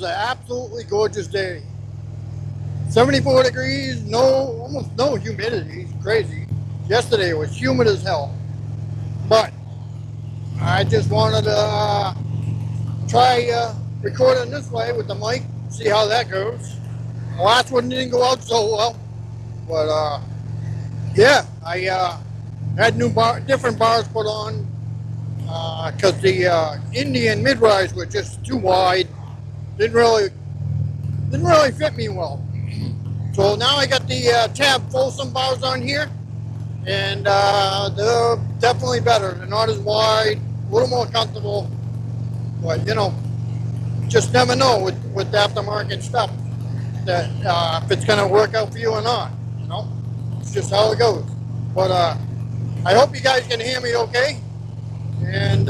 an absolutely gorgeous day. 74 degrees, almost no humidity. It's crazy. Yesterday it was humid as hell. But I just wanted to try recording this way with the mic, see how that goes. The last one didn't go out so well, but yeah, I had different bars put on because the Indian mid-rise were just too wide. Didn't really fit me well. So now I got the tab Folsom bars on here, and they're definitely better. They're not as wide, a little more comfortable, but you know, just never know with aftermarket stuff that if it's going to work out for you or not. You know, it's just how it goes. But I hope you guys can hear me okay, and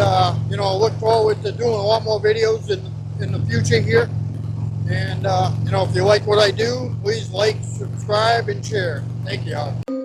you know, look forward to doing a lot more videos in the future here. And you know, if you like what I do, please like, subscribe, and share. Thank you.